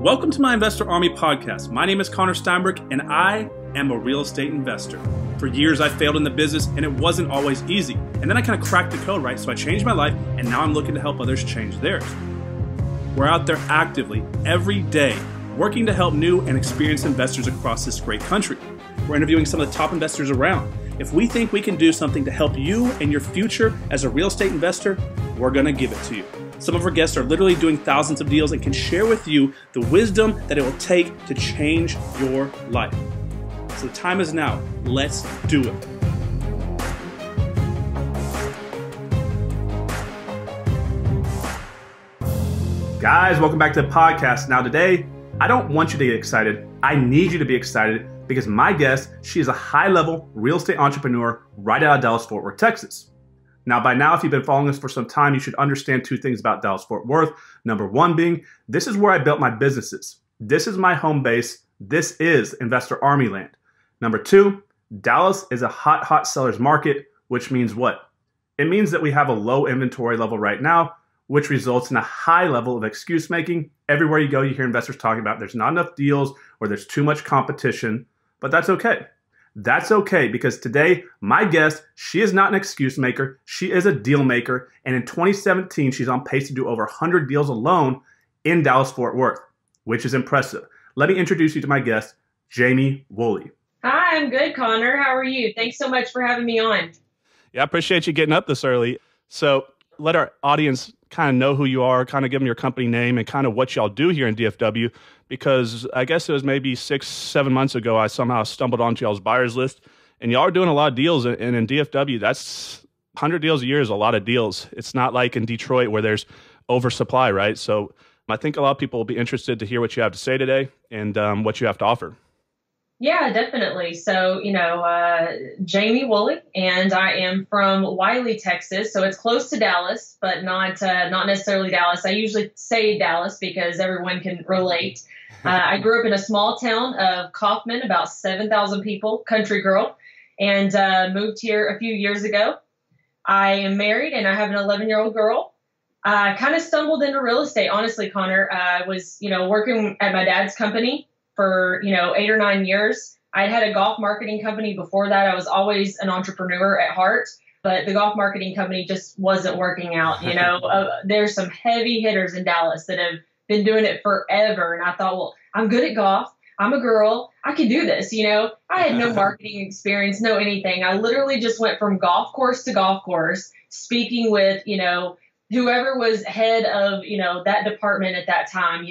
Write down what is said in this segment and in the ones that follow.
Welcome to my Investor Army podcast. My name is Connor Steinberg, and I am a real estate investor. For years, I failed in the business, and it wasn't always easy. And then I kind of cracked the code, right? So I changed my life, and now I'm looking to help others change theirs. We're out there actively, every day, working to help new and experienced investors across this great country. We're interviewing some of the top investors around. If we think we can do something to help you and your future as a real estate investor, we're going to give it to you. Some of our guests are literally doing thousands of deals and can share with you the wisdom that it will take to change your life. So the time is now. Let's do it. Guys, welcome back to the podcast. Now today, I don't want you to get excited. I need you to be excited because my guest, she is a high-level real estate entrepreneur right out of Dallas-Fort Worth, Texas. Now, by now, if you've been following us for some time, you should understand two things about Dallas-Fort Worth. Number one being, this is where I built my businesses. This is my home base. This is Investor Army land. Number two, Dallas is a hot seller's market, which means what? It means that we have a low inventory level right now, which results in a high level of excuse making. Everywhere you go, you hear investors talking about there's not enough deals or there's too much competition, but that's okay. That's okay because today, my guest, she is not an excuse maker. She is a deal maker. And in 2017, she's on pace to do over 100 deals alone in Dallas-Fort Worth, which is impressive. Let me introduce you to my guest, Jamie Woolley. Hi, I'm good, Connor. How are you? Thanks so much for having me on. Yeah, I appreciate you getting up this early. So let our audience kind of know who you are, kind of give them your company name and kind of what y'all do here in DFW. Because I guess it was maybe 6-7 months ago, I somehow stumbled onto y'all's buyers list. And y'all are doing a lot of deals. And in DFW, that's 100 deals a year is a lot of deals. It's not like in Detroit where there's oversupply, right? So I think a lot of people will be interested to hear what you have to say today and what you have to offer. Yeah, definitely. So, Jamie Woolley, and I am from Wiley, Texas. So it's close to Dallas, but not necessarily Dallas. I usually say Dallas because everyone can relate. I grew up in a small town of Kaufman, about 7,000 people, country girl, and moved here a few years ago. I am married and I have an 11-year-old girl. I kind of stumbled into real estate, honestly, Connor. I was, working at my dad's company for, 8 or 9 years. I had a golf marketing company before that. I was always an entrepreneur at heart, but the golf marketing company just wasn't working out. There's some heavy hitters in Dallas that have been doing it forever. And I thought, well, I'm good at golf. I'm a girl. I can do this. I had no marketing experience, no anything. I literally just went from golf course to golf course, speaking with, whoever was head of, that department at that time,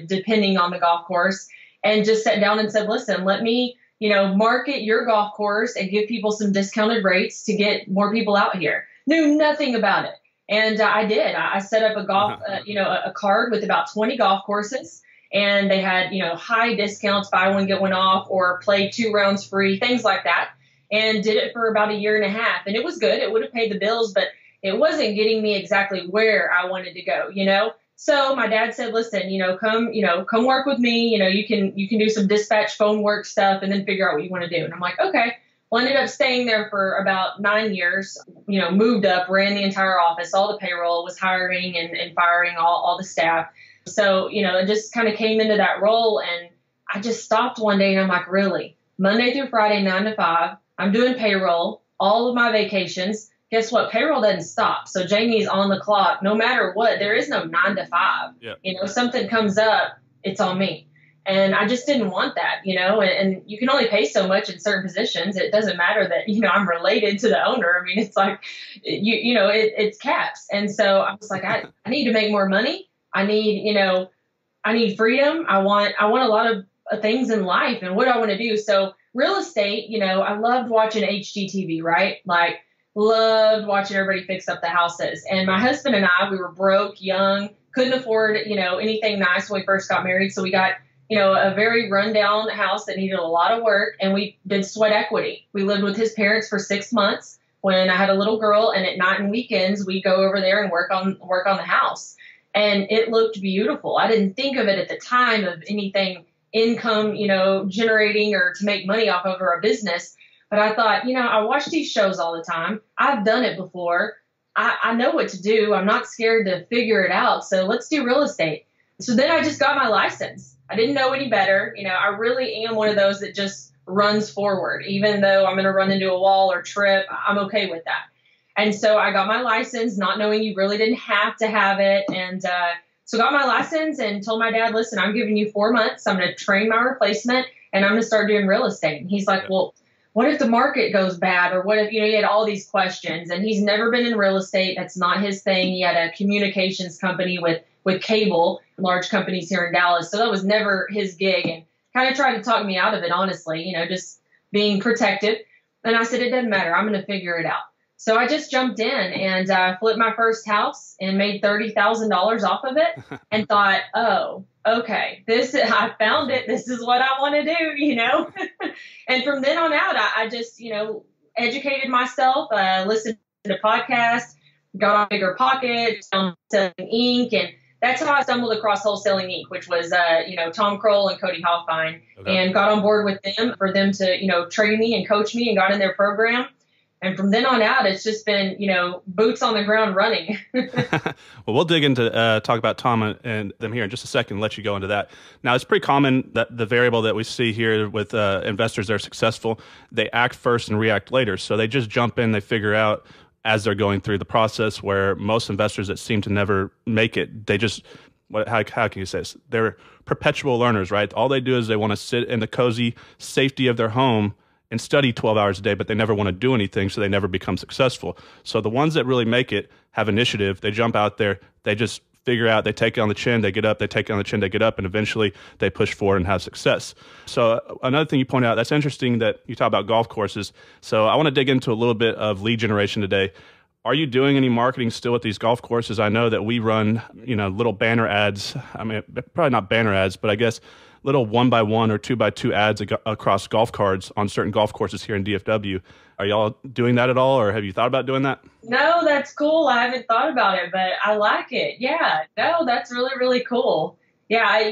depending on the golf course, and just sat down and said, listen, let me, market your golf course and give people some discounted rates to get more people out here. Knew nothing about it. And I did. I set up a golf, a card with about 20 golf courses, and they had, high discounts, buy one, get one off, or play 2 rounds free, things like that, and did it for about a year and a half. And it was good. It would have paid the bills, but it wasn't getting me exactly where I wanted to go, So my dad said, listen, come work with me. You can do some dispatch phone work stuff and then figure out what you want to do. And I'm like, okay. Well, ended up staying there for about 9 years, moved up, ran the entire office, all the payroll, was hiring and firing all the staff. So, it just kind of came into that role, and I just stopped one day and I'm like, really? Monday through Friday, 9 to 5, I'm doing payroll, all of my vacations. Guess what? Payroll doesn't stop. So Jamie's on the clock no matter what. There is no 9 to 5. Yeah. Something comes up, it's on me. And I just didn't want that, and you can only pay so much in certain positions. It doesn't matter that, I'm related to the owner. I mean, it's like, it's caps. And so I was like, I need to make more money. I need freedom. I want a lot of things in life. And what do I want to do? So real estate, I loved watching HGTV, right? Like, loved watching everybody fix up the houses. And my husband and I, we were broke, young, couldn't afford, anything nice when we first got married. So we got, a very rundown house that needed a lot of work. And we did sweat equity. We lived with his parents for 6 months when I had a little girl. And at night and weekends, we go over there and work on the house. And it looked beautiful. I didn't think of it at the time of anything income, generating or to make money off of or a business. But I thought, I watch these shows all the time. I've done it before. I know what to do. I'm not scared to figure it out. So let's do real estate. So then I just got my license. I didn't know any better. I really am one of those that just runs forward. Even though I'm going to run into a wall or trip, I'm okay with that. And so I got my license, not knowing you really didn't have to have it. And so got my license and told my dad, listen, I'm giving you 4 months. I'm going to train my replacement and I'm going to start doing real estate. And he's like, well, what if the market goes bad? Or what if, he had all these questions, and he's never been in real estate. That's not his thing. He had a communications company with cable, large companies here in Dallas. So that was never his gig, and kind of tried to talk me out of it, honestly, just being protective. And I said, it doesn't matter. I'm going to figure it out. So I just jumped in and flipped my first house and made $30,000 off of it and thought, oh, okay, I found it. This is what I want to do, And from then on out, I just, educated myself, listened to podcasts, got on Bigger Pockets, Selling Inc. And that's how I stumbled across Wholesaling Inc., which was, Tom Kroll and Cody Hoffine, and got on board with them for them to, train me and coach me and got in their program. And from then on out, it's just been, boots on the ground running. Well, we'll dig into talk about Tom and them here in just a second, let you go into that. Now, it's pretty common that the variable that we see here with investors that are successful, they act first and react later. So they just jump in, they figure out as they're going through the process, where most investors that seem to never make it, they just, how can you say this? They're perpetual learners, right? All they do is they want to sit in the cozy safety of their home and study 12 hours a day, but they never want to do anything, so they never become successful. So the ones that really make it have initiative. They jump out there, they just figure out, they take it on the chin, they get up, they take it on the chin, they get up, and eventually they push forward and have success. So another thing you point out, that's interesting that you talk about golf courses. So I want to dig into a little bit of lead generation today. Are you doing any marketing still at these golf courses? I know that we run, little banner ads. I mean, probably not banner ads, but I guess little 1x1 or 2x2 ads across golf carts on certain golf courses here in DFW. Are y'all doing that at all, or have you thought about doing that? No, that's cool. I haven't thought about it, but I like it. Yeah, no, that's really, really cool. Yeah,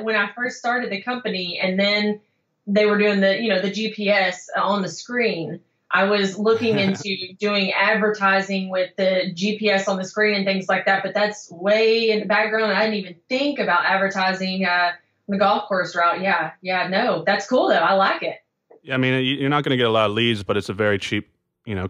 when I first started the company, and then they were doing the GPS on the screen, I was looking into doing advertising with the GPS on the screen and things like that, but that's way in the background. I didn't even think about advertising the golf course route. Yeah, no, that's cool though. I like it. Yeah, I mean, you're not going to get a lot of leads, but it's a very cheap,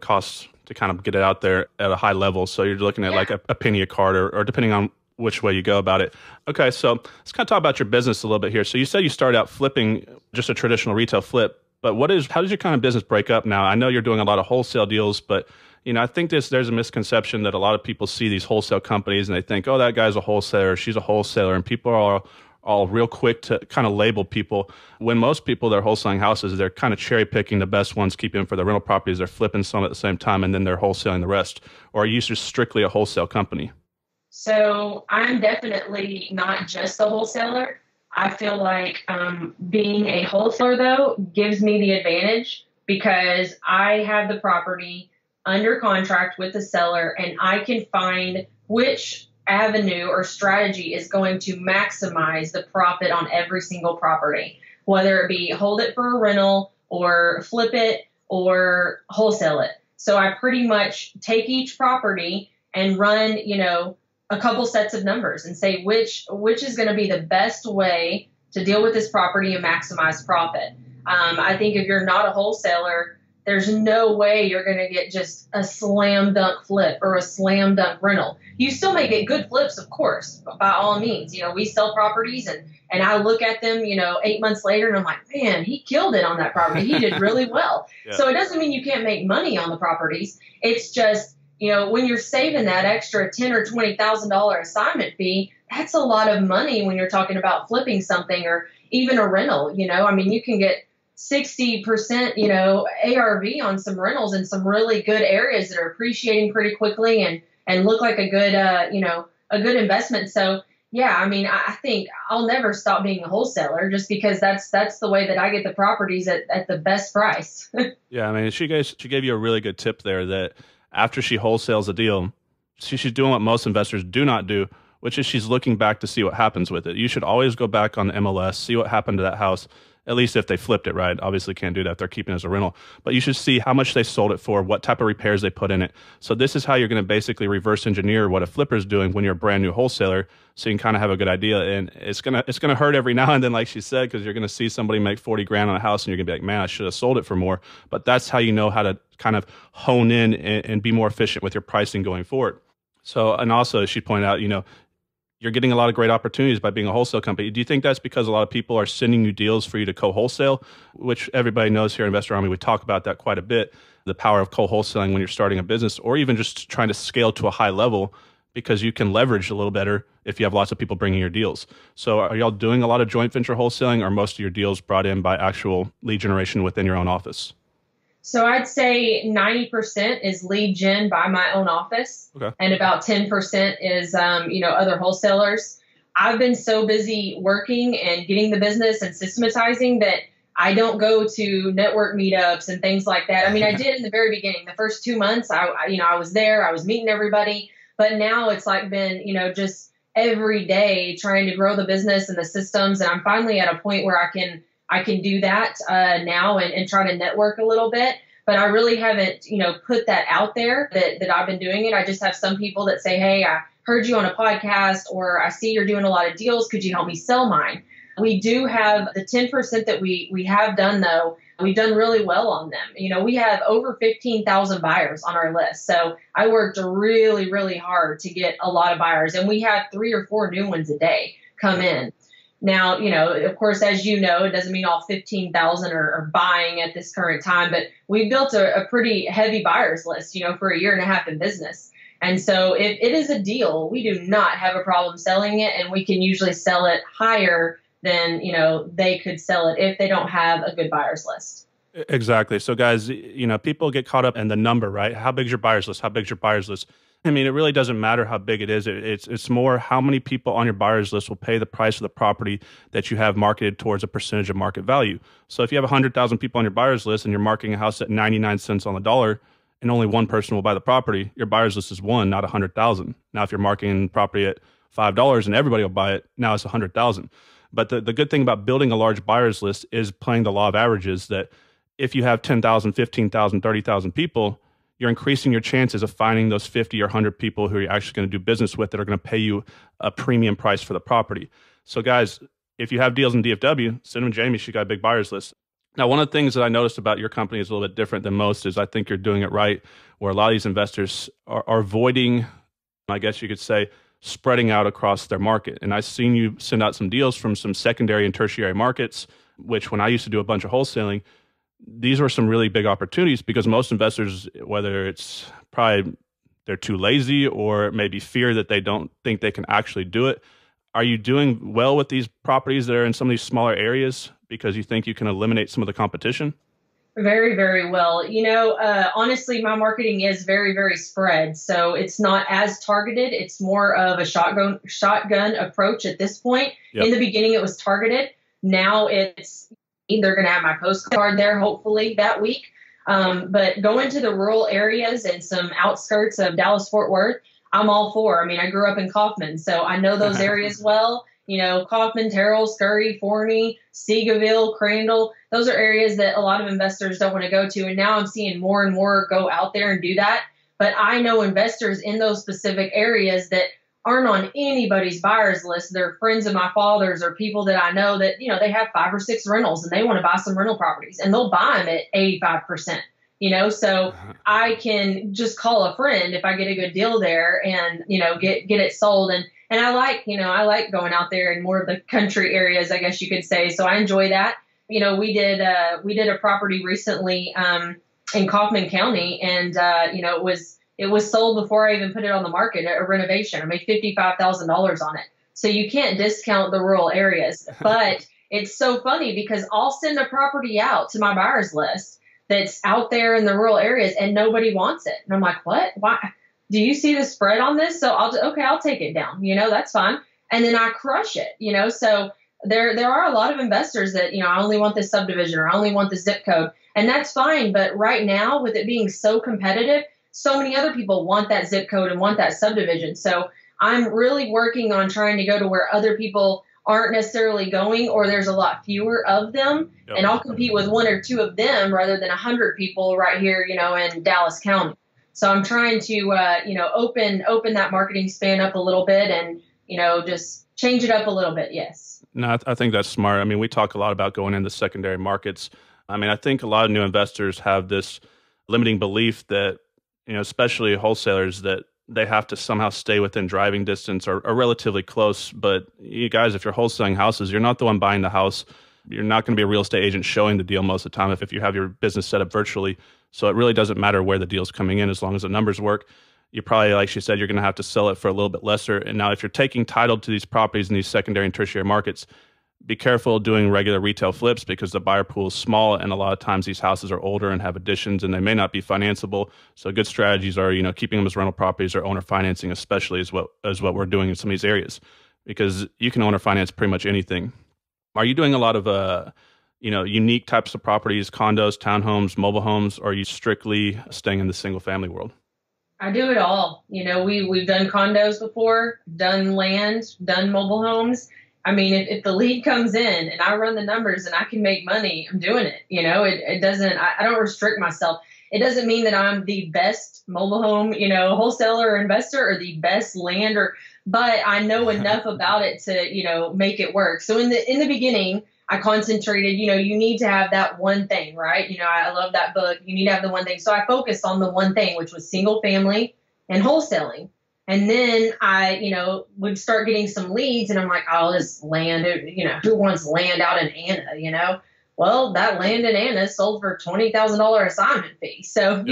cost to kind of get it out there at a high level. So you're looking at like a penny a card, or depending on which way you go about it. Okay, so let's kind of talk about your business a little bit here. So you said you started out flipping, just a traditional retail flip, but how does your kind of business break up now? I know you're doing a lot of wholesale deals, but I think there's a misconception that a lot of people see these wholesale companies and they think, oh, that guy's a wholesaler, she's a wholesaler, and people are all real quick to kind of label people, when most people that are wholesaling houses, they're kind of cherry picking the best ones, keeping them for the rental properties, they're flipping some at the same time, and then they're wholesaling the rest. Or are you just strictly a wholesale company? So I'm definitely not just a wholesaler. I feel like being a wholesaler, though, gives me the advantage because I have the property under contract with the seller, and I can find which avenue or strategy is going to maximize the profit on every single property, whether it be hold it for a rental or flip it or wholesale it. So I pretty much take each property and run, a couple sets of numbers and say which is going to be the best way to deal with this property and maximize profit. I think if you're not a wholesaler, there's no way you're going to get just a slam dunk flip or a slam dunk rental. You still may get good flips, of course, by all means. We sell properties and I look at them, 8 months later and I'm like, man, he killed it on that property. He did really well. Yeah. So it doesn't mean you can't make money on the properties. It's just, when you're saving that extra $10,000 or $20,000 assignment fee, that's a lot of money when you're talking about flipping something or even a rental. I mean, you can get 60%, ARV on some rentals in some really good areas that are appreciating pretty quickly and look like a good, a good investment. So, yeah, I mean, I think I'll never stop being a wholesaler just because that's the way that I get the properties at the best price. Yeah, I mean, she gave you a really good tip there that after she wholesales a deal, she's doing what most investors do not do, which is she's looking back to see what happens with it. You should always go back on the MLS, see what happened to that house, at least if they flipped it, right? Obviously can't do that if they're keeping it as a rental. But you should see how much they sold it for, what type of repairs they put in it. So this is how you're going to basically reverse engineer what a flipper is doing when you're a brand new wholesaler, so you can kind of have a good idea. And it's gonna hurt every now and then, like she said, because you're going to see somebody make 40 grand on a house and you're going to be like, man, I should have sold it for more. But that's how you know how to kind of hone in and be more efficient with your pricing going forward. So, and also she pointed out, you're getting a lot of great opportunities by being a wholesale company. Do you think that's because a lot of people are sending you deals for you to co-wholesale, which everybody knows here at Investor Army, we talk about that quite a bit, the power of co-wholesaling when you're starting a business, or even just trying to scale to a high level, because you can leverage a little better if you have lots of people bringing your deals. So are y'all doing a lot of joint venture wholesaling, or most of your deals brought in by actual lead generation within your own office? So I'd say 90% is lead gen by my own office, okay, and about 10% is, other wholesalers. I've been so busy working and getting the business and systematizing that I don't go to network meetups and things like that. I mean, I did in the very beginning. The first 2 months, I was there, I was meeting everybody, but now it's like been, just every day trying to grow the business and the systems. And I'm finally at a point where I can do that now and try to network a little bit. But I really haven't, put that out there that I've been doing it. I just have some people that say, hey, I heard you on a podcast, or I see you're doing a lot of deals. Could you help me sell mine? We do have the 10% that we have done, though. We've done really well on them. We have over 15,000 buyers on our list. So I worked really, really hard to get a lot of buyers. And we have 3 or 4 new ones a day come in. Now, of course, as you know, it doesn't mean all 15,000 are buying at this current time, but we built a pretty heavy buyers list, for a year and a half in business. And so if it is a deal, we do not have a problem selling it, and we can usually sell it higher than, they could sell it if they don't have a good buyers list. Exactly. So guys, people get caught up in the number, right? How big's your buyers list? How big's your buyers list? I mean, it really doesn't matter how big it is. It's more how many people on your buyers list will pay the price of the property that you have marketed towards a percentage of market value. So if you have 100,000 people on your buyers list and you're marketing a house at 99 cents on the dollar and only one person will buy the property, your buyers list is 1, not 100,000. Now, if you're marketing property at $5 and everybody will buy it, now it's 100,000. But the good thing about building a large buyers list is playing the law of averages, that if you have 10,000, 15,000, 30,000 people, you're increasing your chances of finding those 50 or 100 people who you're actually going to do business with that are going to pay you a premium price for the property. So guys, if you have deals in DFW, send them Jamie. She got a big buyers list. Now, one of the things that I noticed about your company is a little bit different than most is I think you're doing it right, where a lot of these investors are avoiding, I guess you could say, spreading out across their market. And I've seen you send out some deals from some secondary and tertiary markets, which when I used to do a bunch of wholesaling, these were some really big opportunities, because most investors, whether it's probably they're too lazy or maybe fear that they don't think they can actually do it. Are you doing well with these properties that are in some of these smaller areas because you think you can eliminate some of the competition? Very, very well. Honestly, my marketing is very, very spread. So it's not as targeted. It's more of a shotgun approach at this point. Yep. In the beginning, it was targeted. Now it's they're going to have my postcard there, hopefully, that week. But go into the rural areas and some outskirts of Dallas-Fort Worth, I'm all for. I mean, I grew up in Kaufman, so I know those areas well. Kaufman, Terrell, Scurry, Forney, Seagoville, Crandall. Those are areas that a lot of investors don't want to go to. And now I'm seeing more and more go out there and do that. But I know investors in those specific areas that aren't on anybody's buyers list. They're friends of my father's or people that I know that, they have 5 or 6 rentals and they want to buy some rental properties, and they'll buy them at 85%, so I can just call a friend if I get a good deal there and, get it sold. And I like going out there in more of the country areas, I guess you could say. So I enjoy that. We did a property recently, in Kaufman County, and, it was sold before I even put it on the market, a renovation. I made $55,000 on it. So you can't discount the rural areas. But it's so funny because I'll send a property out to my buyers list that's out there in the rural areas and nobody wants it. And I'm like, what? Why? Do you see the spread on this? So I'll take it down. That's fine. And then I crush it, So there are a lot of investors that, I only want this subdivision or I only want this zip code. And that's fine. But right now, with it being so competitive, so many other people want that zip code and want that subdivision. So I'm really working on trying to go to where other people aren't necessarily going, or there's a lot fewer of them. Yep. And I'll compete with one or two of them rather than 100 people right here, in Dallas County. So I'm trying to, open that marketing span up a little bit and, just change it up a little bit. Yes. No, I think that's smart. I mean, we talk a lot about going into secondary markets. I mean, I think a lot of new investors have this limiting belief that, especially wholesalers, that they have to somehow stay within driving distance or relatively close. But you guys, if you're wholesaling houses, you're not the one buying the house. You're not going to be a real estate agent showing the deal most of the time if you have your business set up virtually. So it really doesn't matter where the deal's coming in as long as the numbers work. You probably, like she said, you're going to have to sell it for a little bit lesser. And now if you're taking title to these properties in these secondary and tertiary markets, be careful doing regular retail flips because the buyer pool is small, and a lot of times these houses are older and have additions and they may not be financeable. So good strategies are, keeping them as rental properties or owner financing, especially is what we're doing in some of these areas, because you can owner finance pretty much anything. Are you doing a lot of unique types of properties, condos, townhomes, mobile homes, or are you strictly staying in the single family world? I do it all. We've done condos before, done land, done mobile homes. I mean, if the lead comes in and I run the numbers and I can make money, I'm doing it. It doesn't, I don't restrict myself. It doesn't mean that I'm the best mobile home, wholesaler or investor or the best land, but I know enough about it to, make it work. So in the beginning, I concentrated, you need to have that one thing, right? I love that book. You need to have the one thing. So I focused on the one thing, which was single family and wholesaling. And then I, would start getting some leads and I'm like, oh, this land, who wants land out in Anna, Well, that land in Anna sold for $20,000 assignment fee. So,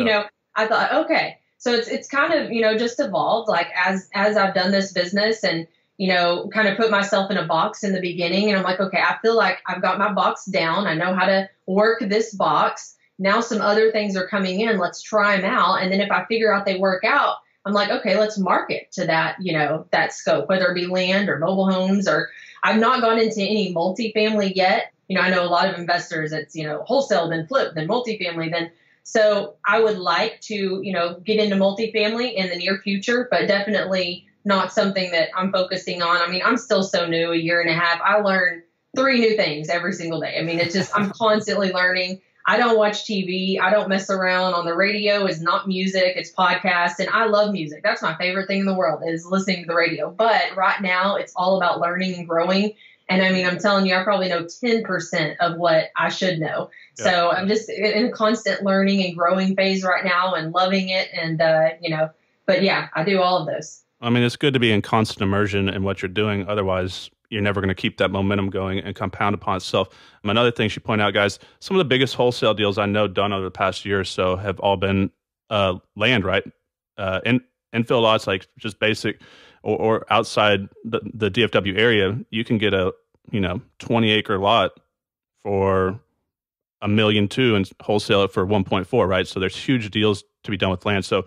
I thought, okay, so it's kind of, just evolved like as I've done this business and, kind of put myself in a box in the beginning. And I'm like, okay, I feel like I've got my box down. I know how to work this box. Now some other things are coming in. Let's try them out. And then if I figure out they work out, I'm like, okay, let's market to that, that scope, whether it be land or mobile homes, or I've not gone into any multifamily yet. I know a lot of investors, it's, wholesale, then flip, then multifamily, then. So I would like to, get into multifamily in the near future, but definitely not something that I'm focusing on. I mean, I'm still so new, a year and a half. I learn 3 new things every single day. I mean, it's just, I'm constantly learning. I don't watch TV. I don't mess around. On the radio is not music, it's podcasts. And I love music. That's my favorite thing in the world is listening to the radio. But right now it's all about learning and growing. And I mean, I'm telling you, I probably know 10% of what I should know. Yeah. So I'm just in a constant learning and growing phase right now and loving it. And, but yeah, I do all of those. I mean, it's good to be in constant immersion in what you're doing. Otherwise, you're never going to keep that momentum going and compound upon itself. Another thing she pointed out, guys, some of the biggest wholesale deals I know done over the past year or so have all been land, right? Infill lots, like just basic or outside the DFW area, you can get a 20-acre lot for $1.2 million and wholesale it for 1.4, right? So there's huge deals to be done with land. So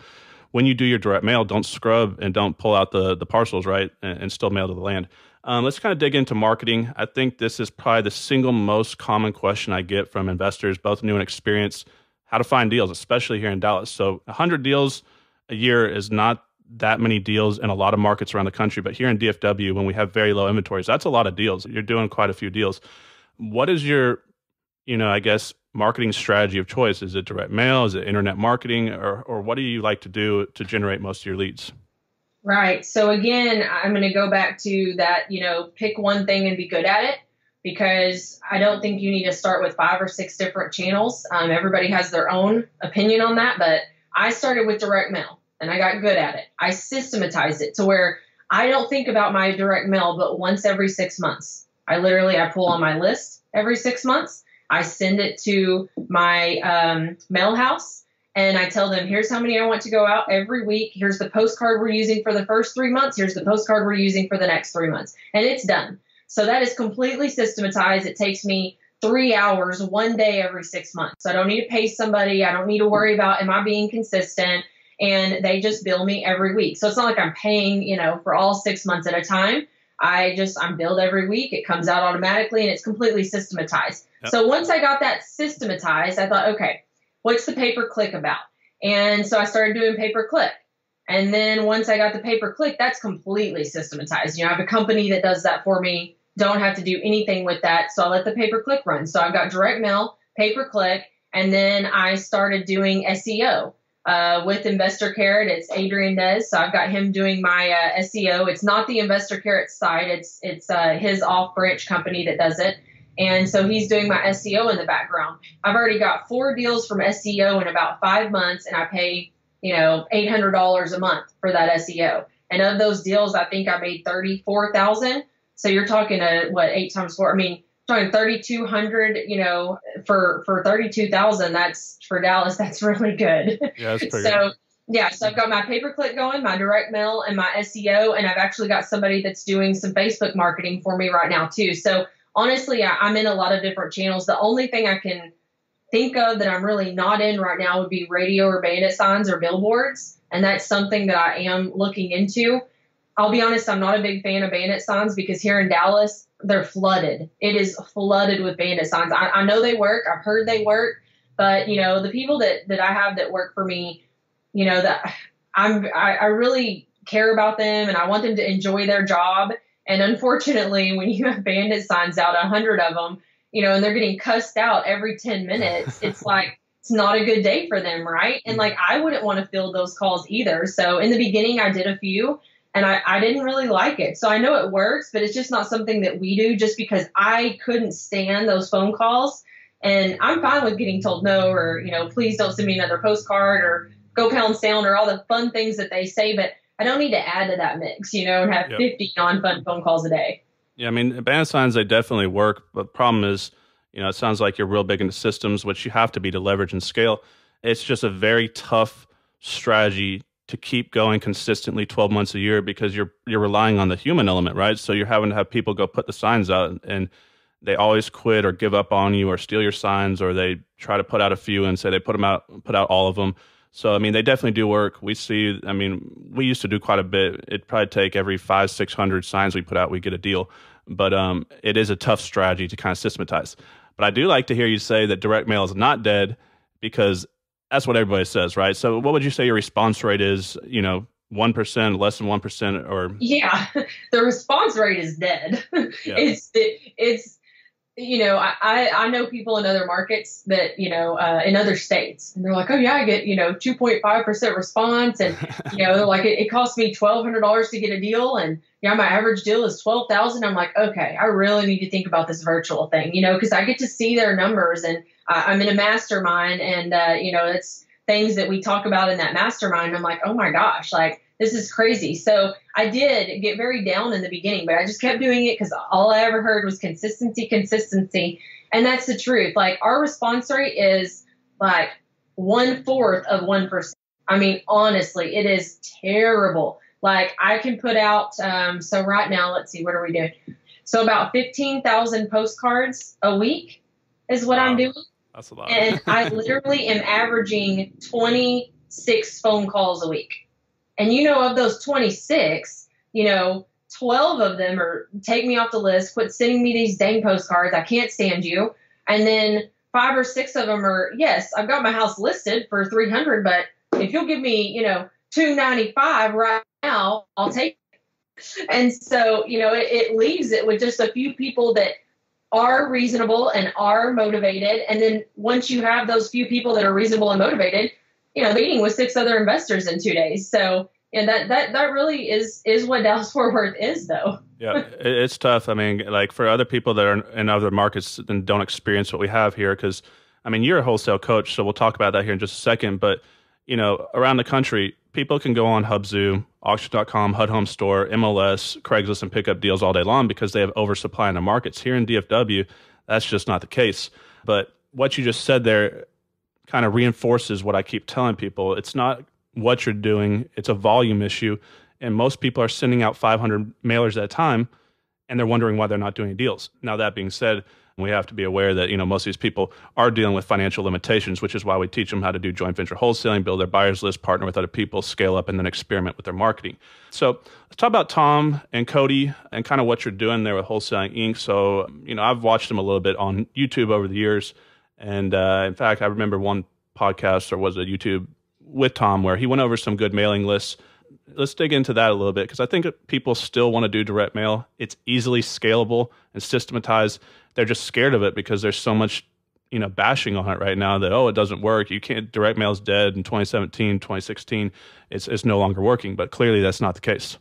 when you do your direct mail, don't scrub and don't pull out the parcels, right? And still mail to the land. Let's kind of dig into marketing. I think this is probably the single most common question I get from investors, both new and experienced, how to find deals, especially here in Dallas. So 100 deals a year is not that many deals in a lot of markets around the country. But here in DFW, when we have very low inventories, that's a lot of deals. You're doing quite a few deals. What is your, I guess, marketing strategy of choice? Is it direct mail? Is it internet marketing? Or what do you like to do to generate most of your leads? Right. So again, I'm going to go back to that, pick one thing and be good at it, because I don't think you need to start with 5 or 6 different channels. Everybody has their own opinion on that, but I started with direct mail and I got good at it. I systematized it to where I don't think about my direct mail, but once every 6 months. I pull on my list every 6 months. I send it to my mail house. And I tell them, here's how many I want to go out every week. Here's the postcard we're using for the first 3 months. Here's the postcard we're using for the next 3 months. And it's done. So that is completely systematized. It takes me 3 hours, 1 day every 6 months. So I don't need to pay somebody. I don't need to worry about, am I being consistent? And they just bill me every week. So it's not like I'm paying, for all 6 months at a time. I'm billed every week. It comes out automatically and it's completely systematized. Yep. So once I got that systematized, I thought, okay, what's the pay-per-click about? And so I started doing pay-per-click. And then once I got the pay-per-click, that's completely systematized. I have a company that does that for me don't have to do anything with that. So I let the pay-per-click run. So I've got direct mail, pay-per-click, and then I started doing SEO with Investor Carrot. It's Adrian Nez. So I've got him doing my SEO. It's not the Investor Carrot site. It's his off-branch company that does it. And so he's doing my SEO in the background. I've already got 4 deals from SEO in about 5 months, and I pay, $800 a month for that SEO. And of those deals, I think I made $34,000. So you're talking 8 times 4? I mean, talking 3,200. For 32,000, that's for Dallas. That's really good. Yeah, that's pretty so. good. Yeah, so I've got my pay-per-click going, my direct mail, and my SEO, and I've actually got somebody that's doing some Facebook marketing for me right now too. So honestly, I'm in a lot of different channels. The only thing I can think of that I'm really not in right now would be radio or bandit signs or billboards, and that's something that I am looking into. I'll be honest, I'm not a big fan of bandit signs because here in Dallas, they're flooded. It is flooded with bandit signs. I know they work. I've heard they work, but the people that I have that work for me, that I really care about them and I want them to enjoy their job. And unfortunately, when you have bandit signs out, 100 of them, and they're getting cussed out every 10 minutes, it's like, it's not a good day for them, right? And like, I wouldn't want to field those calls either. So in the beginning, I did a few and I didn't really like it. So I know it works, but it's just not something that we do just because I couldn't stand those phone calls. And I'm fine with getting told no, or, please don't send me another postcard or go pound sound or all the fun things that they say, but I don't need to add to that mix, and have 50 non-fun phone calls a day. Yeah, I mean, bandit signs, they definitely work, but the problem is, it sounds like you're real big into systems, which you have to be to leverage and scale. It's just a very tough strategy to keep going consistently 12 months a year because you're relying on the human element, right? So you're having to have people go put the signs out, and they always quit or give up on you or steal your signs, or they try to put out a few and say they put out all of them. So, I mean, they definitely do work. We used to do quite a bit. It'd probably take every 500-600 signs we put out, we get a deal. But it is a tough strategy to kind of systematize. But I do like to hear you say that direct mail is not dead because that's what everybody says, right? So what would you say your response rate is, 1%, less than 1%, or? Yeah, the response rate is dead. Yeah. It's I know people in other markets that, in other states, and they're like, oh yeah, I get, 2.5% response. And, they're like, it costs me $1,200 to get a deal. And yeah, my average deal is 12,000. I'm like, okay, I really need to think about this virtual thing, because I get to see their numbers and I'm in a mastermind and, it's things that we talk about in that mastermind. I'm like, oh my gosh, like, this is crazy. So I did get very down in the beginning, but I just kept doing it because all I ever heard was consistency. And that's the truth. Like, our response rate is like 1/4 of 1%. I mean, honestly, it is terrible. Like, I can put out, so right now, let's see, what are we doing? So about 15,000 postcards a week is what I'm doing. That's a lot. And I literally am averaging 26 phone calls a week. And, of those 26, 12 of them are take me off the list, quit sending me these dang postcards. I can't stand you. And then 5 or 6 of them are, yes, I've got my house listed for 300, but if you'll give me, $295 right now, I'll take it. And so, it leaves it with just a few people that are reasonable and are motivated. And then once you have those few people that are reasonable and motivated, meeting with 6 other investors in 2 days. So, and that really is what Dallas Fort Worth is, though. Yeah, it's tough. I mean, like, for other people that are in other markets and don't experience what we have here, because, I mean, you're a wholesale coach, so we'll talk about that here in just a second. But, around the country, people can go on Hubzu, Auction.com, HUD Home Store, MLS, Craigslist, and pick up deals all day long because they have oversupply in the markets. Here in DFW, that's just not the case. But what you just said there kind of reinforces what I keep telling people. It's not what you're doing, it's a volume issue. And most people are sending out 500 mailers at a time, and they're wondering why they're not doing deals. Now, that being said, we have to be aware that, most of these people are dealing with financial limitations, which is why we teach them how to do joint venture wholesaling, build their buyers list, partner with other people, scale up, and then experiment with their marketing. So let's talk about Tom and Cody and kind of what you're doing there with Wholesaling Inc. So, I've watched them a little bit on YouTube over the years. And in fact, I remember one podcast, or was it YouTube, with Tom, where he went over some good mailing lists Let's dig into that a little bit, because I think people still want to do direct mail. It's easily scalable and systematized. They're just scared of it because there's so much, bashing on it right now that, oh, it doesn't work. You can't, direct mail is dead in 2017, 2016. It's no longer working, but clearly that's not the case.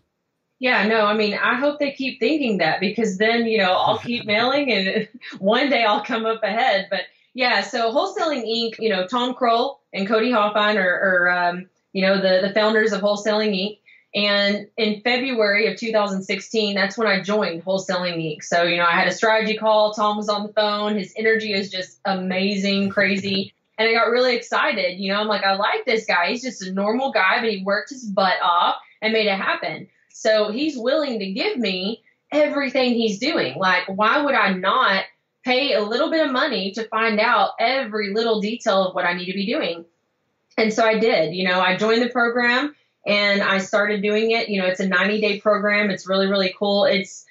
Yeah, no, I mean, I hope they keep thinking that, because then, I'll keep mailing and one day I'll come up ahead. But yeah, so Wholesaling Inc., Tom Kroll and Cody Hoffine are the founders of Wholesaling Inc. And in February of 2016, that's when I joined Wholesaling Inc. So, I had a strategy call. Tom was on the phone. His energy is just amazing, crazy. And I got really excited. I'm like, I like this guy. He's just a normal guy, but he worked his butt off and made it happen. So he's willing to give me everything he's doing. Like, why would I not pay a little bit of money to find out every little detail of what I need to be doing? And so I did. I joined the program and I started doing it. It's a 90-day program. It's really, really cool. It's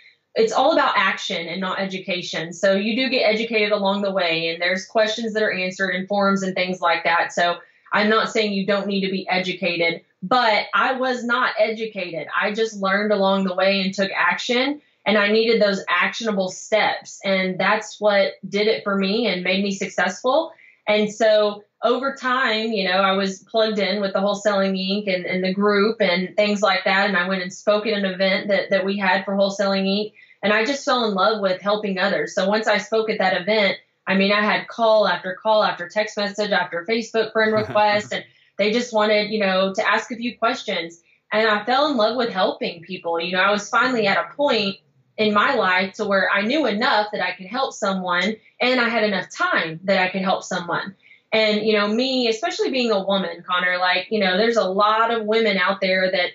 all about action and not education. So you do get educated along the way, and there's questions that are answered in forums and things like that. So I'm not saying you don't need to be educated, but I was not educated. I just learned along the way and took action, and I needed those actionable steps. And that's what did it for me and made me successful. And so over time, I was plugged in with the Wholesaling Inc. and the group and things like that. And I went and spoke at an event that we had for Wholesaling Inc. And I just fell in love with helping others. So once I spoke at that event, I had call after text message after Facebook friend request, and they just wanted, to ask a few questions. And I fell in love with helping people. I was finally at a point in my life to where I knew enough that I could help someone, and I had enough time that I could help someone. And, me, especially being a woman, Connor, there's a lot of women out there that,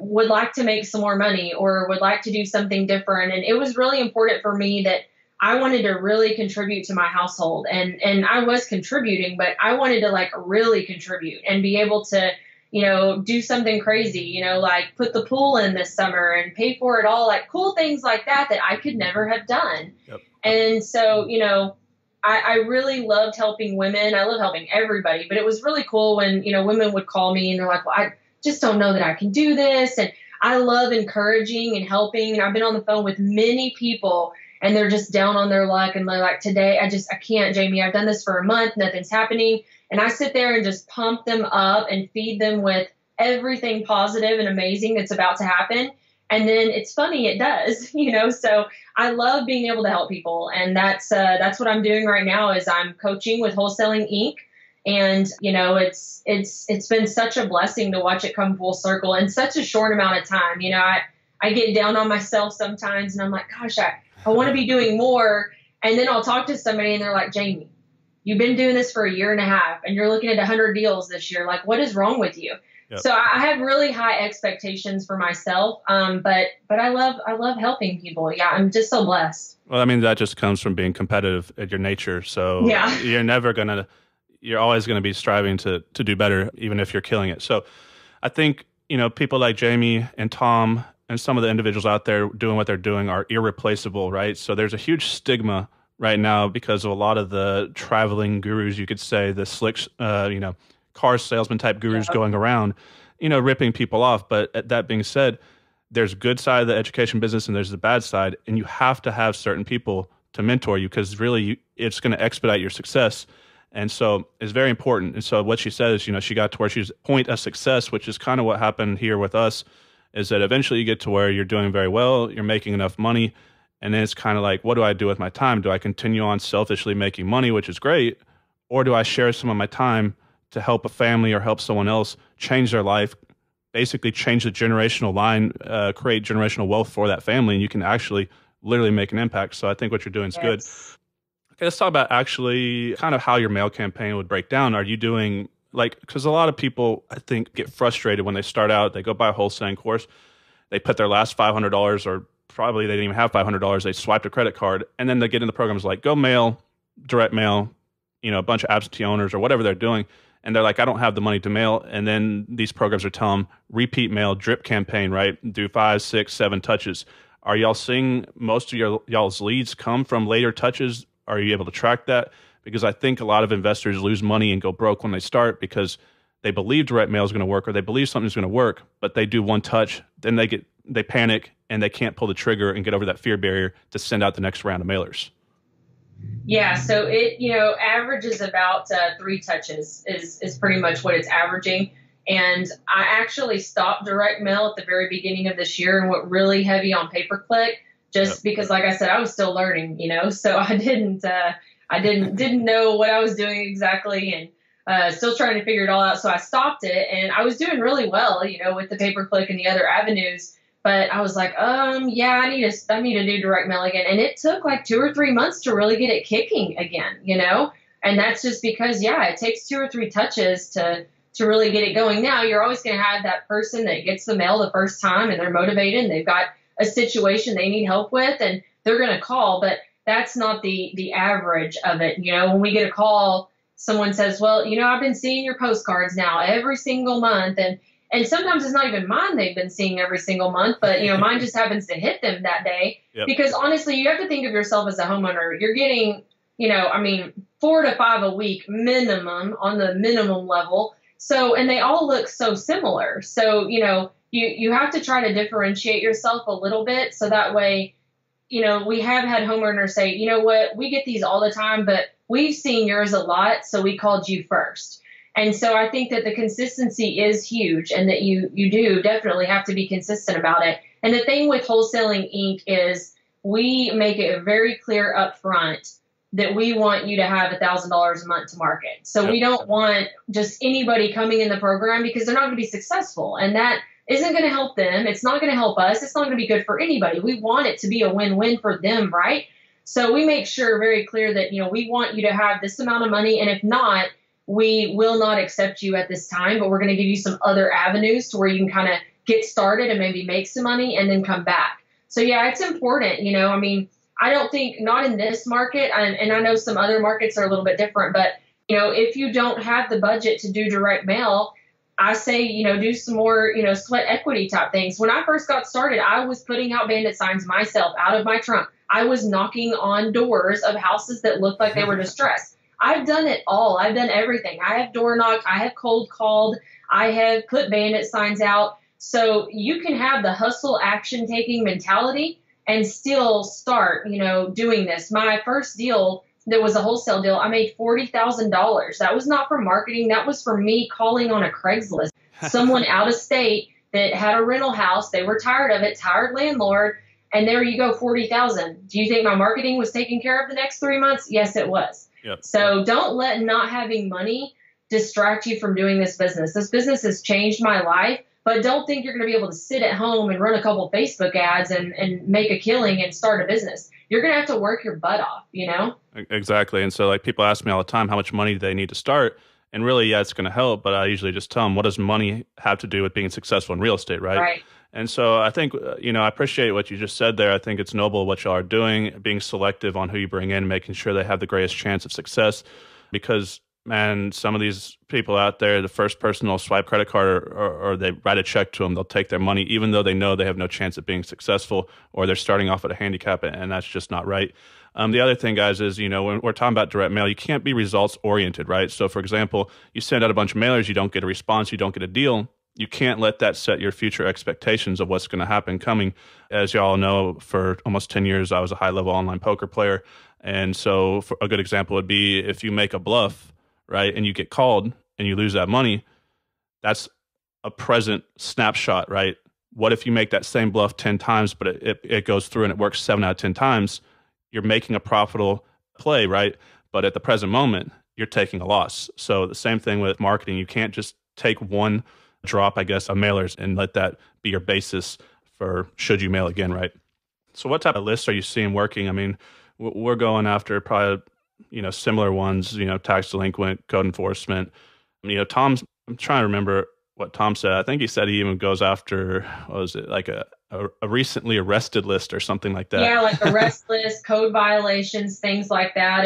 would like to make some more money or would like to do something different. And it was really important for me that I wanted to really contribute to my household, and I was contributing, but I wanted to really contribute and be able to, do something crazy, like put the pool in this summer and pay for it all, like cool things like that I could never have done. Yep. And so, I really loved helping women. I love helping everybody, but it was really cool when, women would call me and they're like, well, I just don't know that I can do this. And I love encouraging and helping. And I've been on the phone with many people, and they're just down on their luck. And they're like, today, I can't, Jamie. I've done this for a month. Nothing's happening. And I sit there and just pump them up and feed them with everything positive and amazing that's about to happen. And then it's funny, it does, so I love being able to help people. And that's what I'm doing right now is I'm coaching with Wholesaling Inc. And, it's been such a blessing to watch it come full circle in such a short amount of time. I get down on myself sometimes, and I'm like, gosh, I want to be doing more. And then I'll talk to somebody and they're like, Jamie, you've been doing this for a year and a half and you're looking at 100 deals this year. Like, what is wrong with you? Yep. So I have really high expectations for myself. But I love helping people. Yeah. I'm just so blessed. Well, that just comes from being competitive at your nature. So yeah. You're always going to be striving to do better, even if you're killing it. So I think, people like Jamie and Tom and some of the individuals out there doing what they're doing are irreplaceable, right? So there's a huge stigma right now because of a lot of the traveling gurus, you could say, the slick, car salesman type gurus going around, ripping people off. But that being said, there's good side of the education business and there's the bad side. And you have to have certain people to mentor you because really it's going to expedite your success. And so it's very important. And so what she says, she got to where she's point of success, which is kind of what happened here with us, is that eventually you get to where you're doing very well, you're making enough money, and then it's kind of like, what do I do with my time? Do I continue on selfishly making money, which is great, or do I share some of my time to help a family or help someone else change their life, basically change the generational line, create generational wealth for that family, and you can actually literally make an impact. So I think what you're doing is good. Okay, let's talk about actually kind of how your mail campaign would break down. Are you doing because a lot of people, I think, get frustrated when they start out. They go buy a wholesaling course. They put their last $500, or probably they didn't even have $500. They swiped a credit card, and then they get into programs like Go Mail, Direct Mail, a bunch of absentee owners or whatever they're doing. And they're like, I don't have the money to mail. And then these programs are telling them, repeat mail, drip campaign, right? Do 5, 6, 7 touches. Are y'all seeing most of y'all's leads come from later touches? Are you able to track that? Because I think a lot of investors lose money and go broke when they start because they believe direct mail is going to work, or they believe something's going to work, but they do one touch, then they panic and they can't pull the trigger and get over that fear barrier to send out the next round of mailers. Yeah, so it averages about 3 touches is pretty much what it's averaging. And I actually stopped direct mail at the very beginning of this year and went really heavy on pay-per-click, just because, like I said, I was still learning, so I didn't know what I was doing exactly, and still trying to figure it all out. So I stopped it, and I was doing really well, with the pay-per-click and the other avenues. But I was like, yeah, I need to do direct mail again. And it took like 2 or 3 months to really get it kicking again, and that's just because, it takes 2 or 3 touches to really get it going. Now you're always going to have that person that gets the mail the first time and they're motivated and they've got a situation they need help with and they're going to call, but that's not the average of it. When we get a call, someone says, well, I've been seeing your postcards now every single month. And sometimes it's not even mine they've been seeing every single month, but, mine just happens to hit them that day. Yep. Because honestly, you have to think of yourself as a homeowner. You're getting, 4 to 5 a week minimum on the minimum level. So, and they all look so similar. So, you have to try to differentiate yourself a little bit. So that way, we have had homeowners say, you know what, we get these all the time, but we've seen yours a lot. So we called you first. And so I think that the consistency is huge and that you do definitely have to be consistent about it. And the thing with Wholesaling Inc. is we make it very clear up front that we want you to have $1,000 a month to market. So we don't want just anybody coming in the program because they're not going to be successful. And that isn't going to help them. It's not going to help us. It's not going to be good for anybody. We want it to be a win-win for them, right? So we make sure very clear that, we want you to have this amount of money. And if not, we will not accept you at this time, but we're going to give you some other avenues to where you can kind of get started and maybe make some money and then come back. So yeah, it's important. I don't think, not in this market, and I know some other markets are a little bit different, but, if you don't have the budget to do direct mail, I say, do some more, sweat equity type things. When I first got started, I was putting out bandit signs myself out of my trunk. I was knocking on doors of houses that looked like they were distressed. I've done it all. I've done everything. I have door knocked. I have cold called. I have put bandit signs out. So you can have the hustle action taking mentality and still start, doing this. My first deal that was a wholesale deal, I made $40,000. That was not for marketing. That was for me calling on a Craigslist. Someone out of state that had a rental house. They were tired of it, tired landlord. And there you go, 40,000. Do you think my marketing was taken care of the next 3 months? Yes, it was. Yep. So don't let not having money distract you from doing this business. This business has changed my life, but don't think you're going to be able to sit at home and run a couple Facebook ads and make a killing and start a business. You're going to have to work your butt off, Exactly. And so like people ask me all the time, how much money do they need to start? And really, yeah, it's going to help. But I usually just tell them, what does money have to do with being successful in real estate, right? Right. And so I think, I appreciate what you just said there. I think it's noble what y'all are doing, being selective on who you bring in, making sure they have the greatest chance of success. Because, man, some of these people out there, the first person will swipe credit card or they write a check to them, they'll take their money, even though they know they have no chance of being successful or they're starting off at a handicap, and that's just not right. The other thing, guys, is, when we're talking about direct mail, you can't be results oriented, right? So, for example, you send out a bunch of mailers, you don't get a response, you don't get a deal. You can't let that set your future expectations of what's going to happen coming. As y'all know, for almost 10 years, I was a high-level online poker player. And so for a good example would be if you make a bluff, right, and you get called and you lose that money, that's a present snapshot, right? What if you make that same bluff 10 times, but it goes through and it works 7 out of 10 times? You're making a profitable play, right? But at the present moment, you're taking a loss. So the same thing with marketing. You can't just take one drop, I guess, of mailers and let that be your basis for should you mail again, right? So what type of lists are you seeing working? I mean, we're going after probably, similar ones, tax delinquent, code enforcement. I'm trying to remember what Tom said. I think he said he even goes after, what was it, like a recently arrested list or something like that. Yeah, like arrest list, code violations, things like that.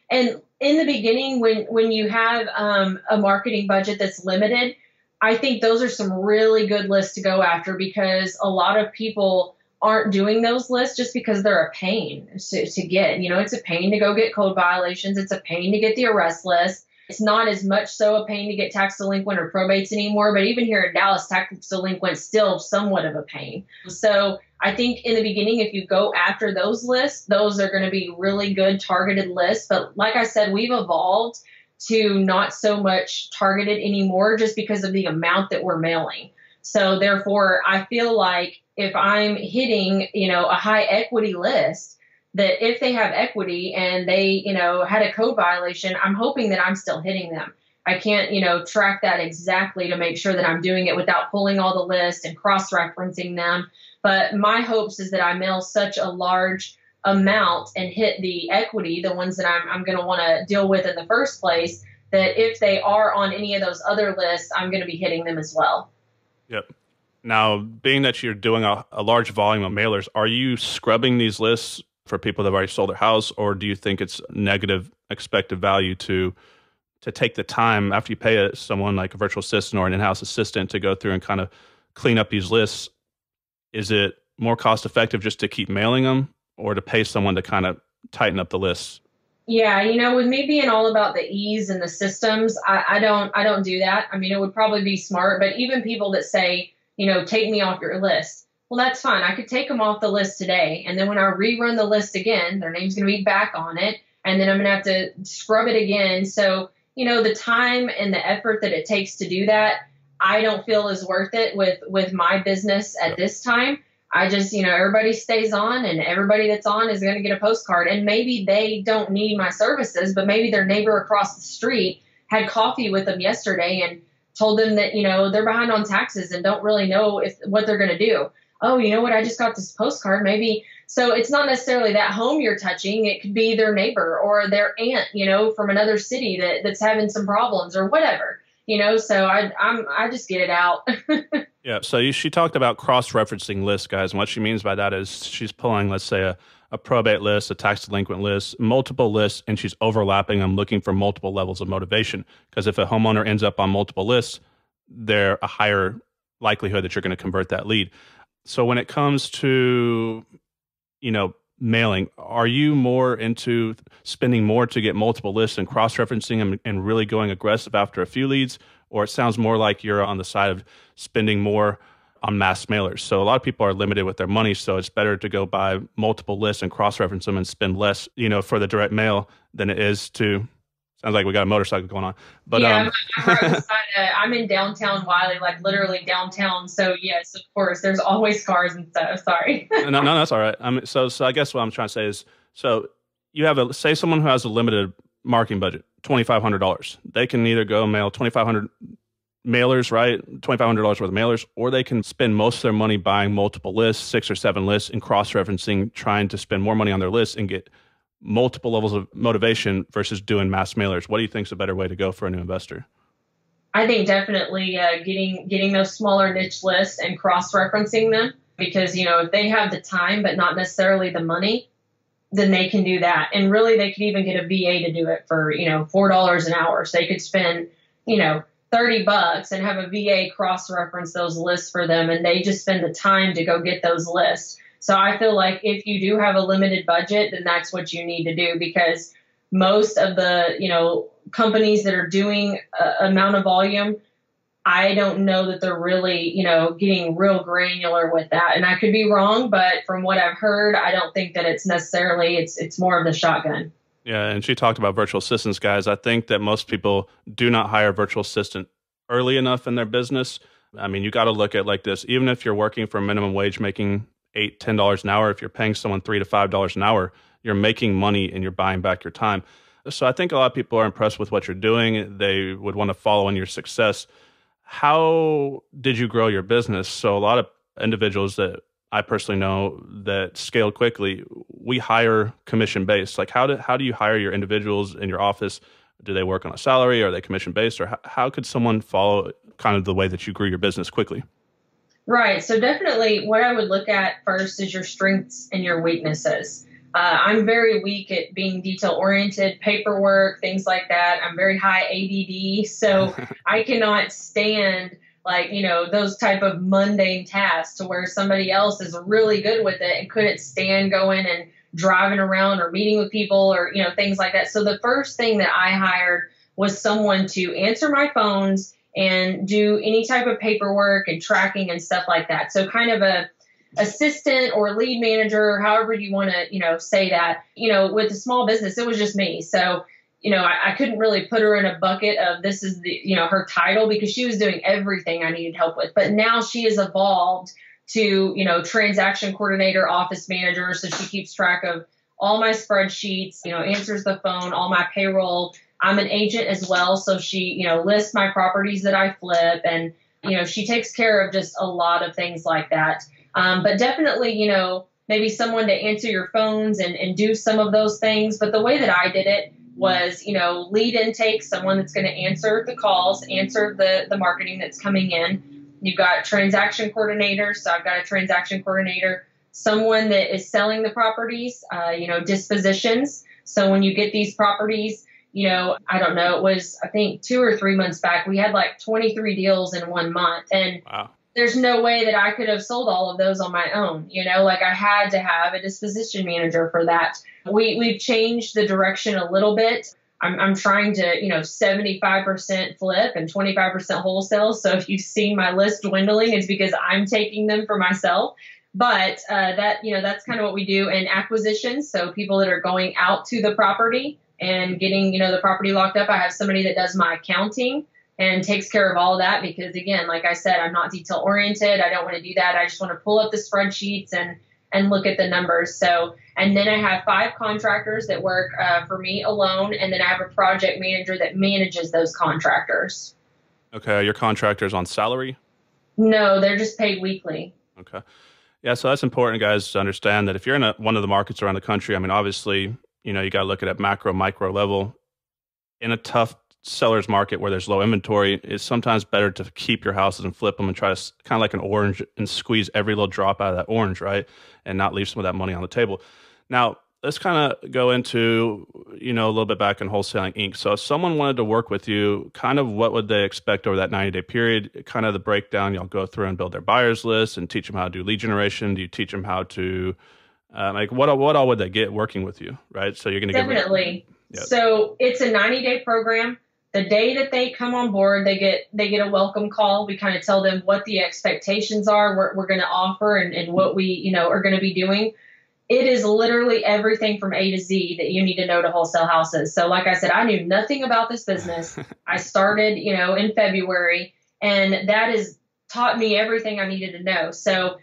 And in the beginning, when you have a marketing budget that's limited, I think those are some really good lists to go after because a lot of people aren't doing those lists just because they're a pain to get. It's a pain to go get code violations. It's a pain to get the arrest list. It's not as much so a pain to get tax delinquent or probates anymore, but even here in Dallas, tax delinquent is still somewhat of a pain. So I think in the beginning, if you go after those lists, those are going to be really good targeted lists. But like I said, we've evolved to not so much targeted anymore just because of the amount that we're mailing. So therefore, I feel like if I'm hitting, a high equity list, that if they have equity and they, had a code violation, I'm hoping that I'm still hitting them. I can't, track that exactly to make sure that I'm doing it without pulling all the lists and cross-referencing them. But my hopes is that I mail such a large amount and hit the equity, the ones that I'm going to want to deal with in the first place, that if they are on any of those other lists, I'm going to be hitting them as well. Yep. Now, being that you're doing a large volume of mailers, are you scrubbing these lists for people that have already sold their house, or do you think it's negative expected value to take the time after you pay someone like a virtual assistant or an in-house assistant to go through and kind of clean up these lists? Is it more cost effective just to keep mailing them, or to pay someone to kind of tighten up the lists? Yeah, with me being all about the ease and the systems, I don't do that. I mean, it would probably be smart, but even people that say, take me off your list. Well, that's fine. I could take them off the list today. And then when I rerun the list again, their name's going to be back on it. And then I'm going to have to scrub it again. So, the time and the effort that it takes to do that, I don't feel is worth it with my business at this time. I just, everybody stays on, and everybody that's on is going to get a postcard. And maybe they don't need my services, but maybe their neighbor across the street had coffee with them yesterday and told them that, they're behind on taxes and don't really know what they're going to do. Oh, you know what? I just got this postcard. Maybe. So it's not necessarily that home you're touching. It could be their neighbor or their aunt, from another city that's having some problems or whatever, so I just get it out. Yeah. So she talked about cross-referencing lists, guys. And what she means by that is she's pulling, let's say, a probate list, a tax delinquent list, multiple lists, and she's overlapping them, looking for multiple levels of motivation. Because if a homeowner ends up on multiple lists, they're a higher likelihood that you're going to convert that lead. So when it comes to, mailing, are you more into spending more to get multiple lists and cross-referencing them and really going aggressive after a few leads? Or it sounds more like you're on the side of spending more on mass mailers. So a lot of people are limited with their money, so it's better to go buy multiple lists and cross-reference them and spend less, for the direct mail than it is to... Sounds like we got a motorcycle going on. But yeah, I'm in downtown Wiley, like literally downtown. So yes, of course, there's always cars and stuff. Sorry. No, that's all right. So I guess what I'm trying to say is, so you have say someone who has a limited marketing budget, $2,500. They can either go mail 2,500 mailers, right? $2,500 worth of mailers, or they can spend most of their money buying multiple lists, 6 or 7 lists, and cross-referencing, trying to spend more money on their lists and get multiple levels of motivation versus doing mass mailers. What do you think is a better way to go for a new investor? I think definitely getting those smaller niche lists and cross-referencing them, because, if they have the time but not necessarily the money, then they can do that. And really, they could even get a VA to do it for, $4 an hour. So they could spend, $30 and have a VA cross-reference those lists for them, and they just spend the time to go get those lists. So I feel like if you do have a limited budget, then that's what you need to do, because most of the, companies that are doing amount of volume, I don't know that they're really, getting real granular with that. And I could be wrong, but from what I've heard, I don't think that it's necessarily, it's more of the shotgun. Yeah, and she talked about virtual assistants, guys. I think that most people do not hire a virtual assistant early enough in their business. I mean, you got to look at like this. Even if you're working for minimum wage, making $8, $10 an hour, if you're paying someone $3 to $5 an hour, you're making money and you're buying back your time. So I think a lot of people are impressed with what you're doing. They would want to follow in your success. How did you grow your business? So a lot of individuals that I personally know that scale quickly, we hire commission-based. Like how do you hire your individuals in your office? Do they work on a salary? Are they commission-based? Or how could someone follow kind of the way that you grew your business quickly? Right. So definitely what I would look at first is your strengths and your weaknesses. I'm very weak at being detail-oriented, paperwork, things like that. I'm very high ADD, so I cannot stand those type of mundane tasks to where somebody else is really good with it and couldn't stand going and driving around or meeting with people or, things like that. So the first thing that I hired was someone to answer my phones and do any type of paperwork and tracking and stuff like that. So kind of a assistant or lead manager, however you want to, say that. With a small business, it was just me. So, I couldn't really put her in a bucket of this is her title, because she was doing everything I needed help with. But now she has evolved to, transaction coordinator, office manager. So she keeps track of all my spreadsheets, answers the phone, all my payroll. I'm an agent as well. So she, lists my properties that I flip, and, she takes care of just a lot of things like that. But definitely, maybe someone to answer your phones and do some of those things. But the way that I did it was, lead intake, someone that's going to answer the calls, answer the marketing that's coming in. You've got transaction coordinators. So I've got a transaction coordinator, someone that is selling the properties, dispositions. So when you get these properties, I don't know, it was, I think 2 or 3 months back, we had like 23 deals in 1 month. And wow. There's no way that I could have sold all of those on my own. Like I had to have a disposition manager for that. We've changed the direction a little bit. I'm trying to, 75% flip and 25% wholesale. So if you've seen my list dwindling, it's because I'm taking them for myself. But that's kind of what we do. And acquisitions, so people that are going out to the property and getting, the property locked up. I have somebody that does my accounting and takes care of all that, because again, like I said, I'm not detail oriented. I don't want to do that. I just want to pull up the spreadsheets and look at the numbers. So, and then I have 5 contractors that work for me alone. And then I have a project manager that manages those contractors. Okay. Are your contractors on salary? No, they're just paid weekly. Okay. Yeah. So that's important, guys, to understand that if you're in one of the markets around the country, I mean, obviously, you got to look at it macro, micro level. In a tough seller's market where there's low inventory, it's sometimes better to keep your houses and flip them and try to kind of like an orange and squeeze every little drop out of that orange, and not leave some of that money on the table. Now, let's kind of go into, a little bit back in Wholesaling Inc. So if someone wanted to work with you, kind of what would they expect over that 90-day period? Kind of the breakdown, y'all go through and build their buyers list and teach them how to do lead generation. Do you teach them how to, what all would they get working with you, right? So you're going to Definitely. So it's a 90-day program. The day that they come on board, they get a welcome call. We kind of tell them what the expectations are, we're going to offer, and what we, are going to be doing. It is literally everything from A to Z that you need to know to wholesale houses. So like I said, I knew nothing about this business. I started, in February, and that has taught me everything I needed to know. So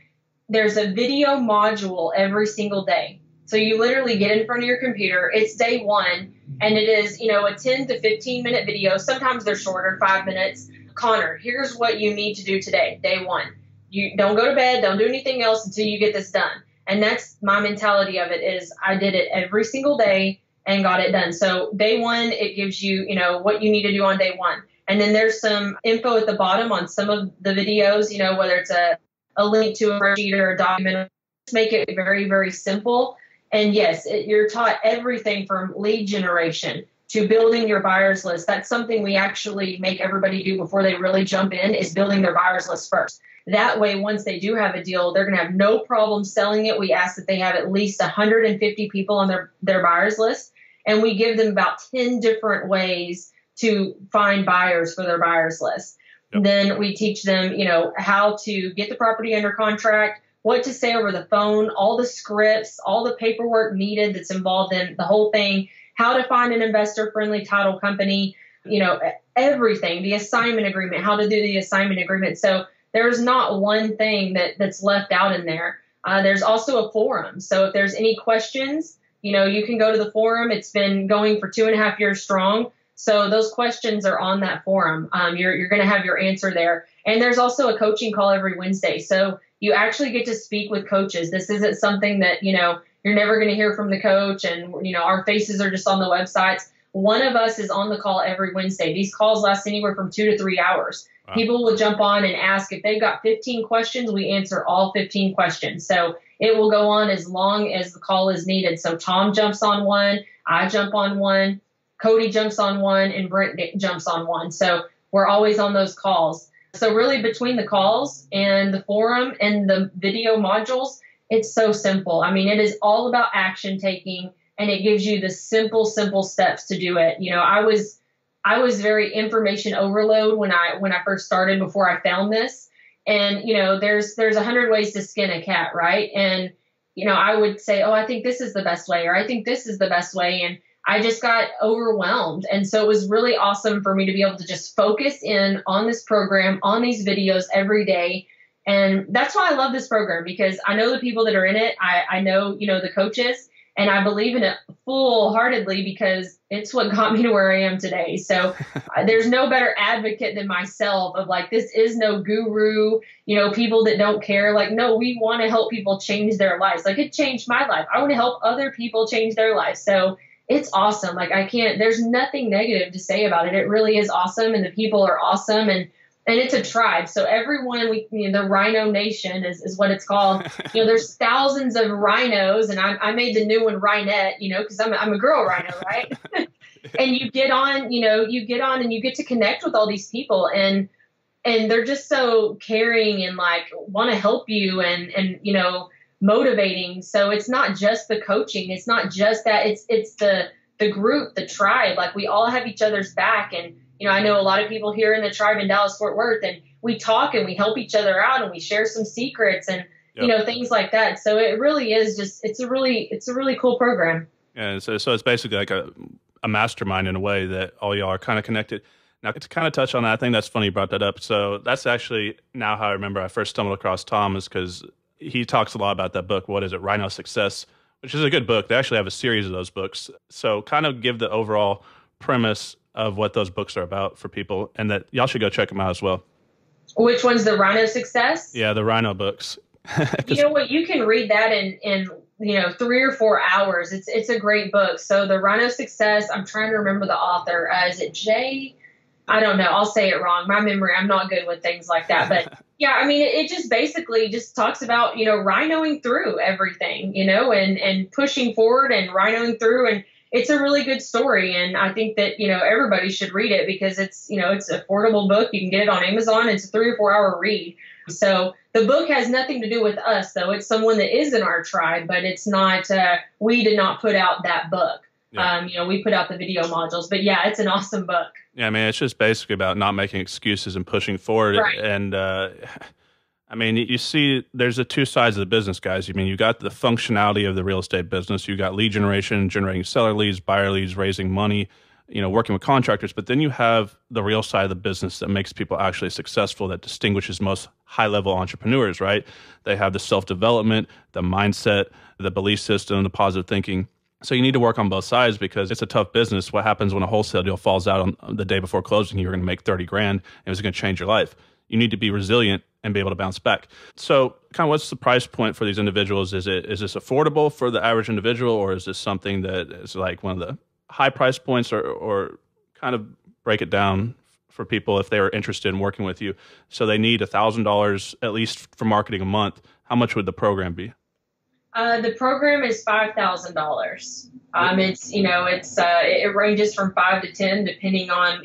there's a video module every single day. So you literally get in front of your computer. It's day 1, and it is, a 10 to 15 minute video. Sometimes they're shorter, 5 minutes. Connor, here's what you need to do today, day 1. You don't go to bed, don't do anything else until you get this done. And that's my mentality of it, is I did it every single day and got it done. So day 1, it gives you, what you need to do on day 1. And then there's some info at the bottom on some of the videos, whether it's a link to a spreadsheet or a document. Just make it very, very simple. And yes, you're taught everything from lead generation to building your buyers list. That's something we actually make everybody do before they really jump in, is building their buyers list first. That way, once they do have a deal, they're going to have no problem selling it. We ask that they have at least 150 people on their buyers list, and we give them about 10 different ways to find buyers for their buyers list. Yep. Then we teach them, how to get the property under contract, what to say over the phone, all the scripts, all the paperwork needed that's involved in the whole thing, how to find an investor-friendly title company, everything, the assignment agreement, how to do the assignment agreement. So there's not one thing that's left out in there. There's also a forum. So if there's any questions, you can go to the forum. It's been going for 2.5 years strong. So those questions are on that forum. You're going to have your answer there. And there's also a coaching call every Wednesday. So you actually get to speak with coaches. This isn't something that, you're never going to hear from the coach and, our faces are just on the websites. One of us is on the call every Wednesday. These calls last anywhere from 2 to 3 hours. Wow. People will jump on and ask if they've got 15 questions. We answer all 15 questions. So it will go on as long as the call is needed. So Tom jumps on one, I jump on one, Cody jumps on one, and Brent jumps on one. So we're always on those calls. So really between the calls and the forum and the video modules, it's so simple. I mean, it is all about action taking, and it gives you the simple steps to do it. I was very information overload when I first started, before I found this. And, there's 100 ways to skin a cat, right? And, I would say, oh, I think this is the best way, or I think this is the best way. And I just got overwhelmed. And so it was really awesome for me to be able to just focus in on this program, on these videos every day. And that's why I love this program, because I know the people that are in it. I know, the coaches, and I believe in it full-heartedly because it's what got me to where I am today. So there's no better advocate than myself of like, this is no guru, people that don't care. Like, no, we want to help people change their lives. Like, it changed my life. I want to help other people change their lives. So it's awesome. Like, there's nothing negative to say about it. It really is awesome. And the people are awesome. And it's a tribe. So everyone, the Rhino Nation is what it's called. There's thousands of rhinos, and I made the new one Rhinette, because I'm a girl rhino, right? And you get on and you get to connect with all these people, and they're just so caring and like want to help you and motivating. So it's not just the coaching. It's not just that. It's the group, the tribe. Like, we all have each other's back. And I know a lot of people here in the tribe in Dallas-Fort Worth, and we talk and we help each other out and we share some secrets and, things like that. So it really is it's a really cool program. Yeah. So it's basically like a mastermind in a way that all y'all are kind of connected. Now, to kind of touch on that, I think that's funny you brought that up. So that's actually now how I remember I first stumbled across Tom, is because he talks a lot about that book. What is it? Rhino Success, which is a good book. They actually have a series of those books. So kind of give the overall premise of what those books are about for people, and that y'all should go check them out as well. Which one's the Rhino Success? Yeah, the Rhino books. You know what? You can read that in 3 or 4 hours. It's a great book. So the Rhino Success, I'm trying to remember the author. Is it Jay? I don't know. I'll say it wrong. My memory, I'm not good with things like that. But yeah, I mean, it just basically just talks about, rhinoing through everything, and pushing forward and rhinoing through. And it's a really good story. And I think that, everybody should read it because it's an affordable book. You can get it on Amazon. It's a 3 or 4 hour read. So the book has nothing to do with us, though. It's someone that is in our tribe, but it's not, we did not put out that book. Yeah. We put out the video modules, but yeah, it's an awesome book. Yeah. I mean, it's just basically about not making excuses and pushing forward. Right. And, I mean, you see, there's the two sides of the business, guys. I mean, you got the functionality of the real estate business. You got lead generation, generating seller leads, buyer leads, raising money, working with contractors. But then you have the real side of the business that makes people actually successful, that distinguishes most high-level entrepreneurs, right? They have the self-development, the mindset, the belief system, the positive thinking. So you need to work on both sides because it's a tough business. What happens when a wholesale deal falls out on the day before closing? You're going to make 30 grand, and it's going to change your life. You need to be resilient and be able to bounce back. So kind of what's the price point for these individuals? Is this affordable for the average individual, or is this something that is like one of the high price points, or kind of break it down for people if they are interested in working with you? So they need $1,000 at least for marketing a month. How much would the program be? The program is $5,000. It ranges from 5 to 10 depending on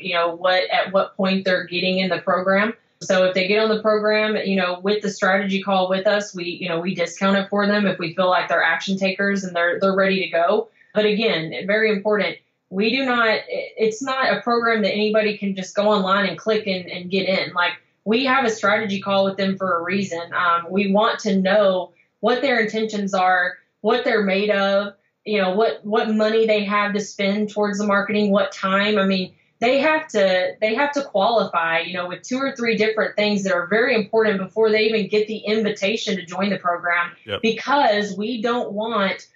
at what point they're getting in the program. So if they get on the program, with the strategy call with us, we discount it for them if we feel like they're action takers and they're ready to go. But again, very important. It's not a program that anybody can just go online and click and get in. Like, we have a strategy call with them for a reason. We want to know what their intentions are, what they're made of, what money they have to spend towards the marketing, what time. I mean, they have to qualify, with 2 or 3 different things that are very important before they even get the invitation to join the program. Yep. Because we don't want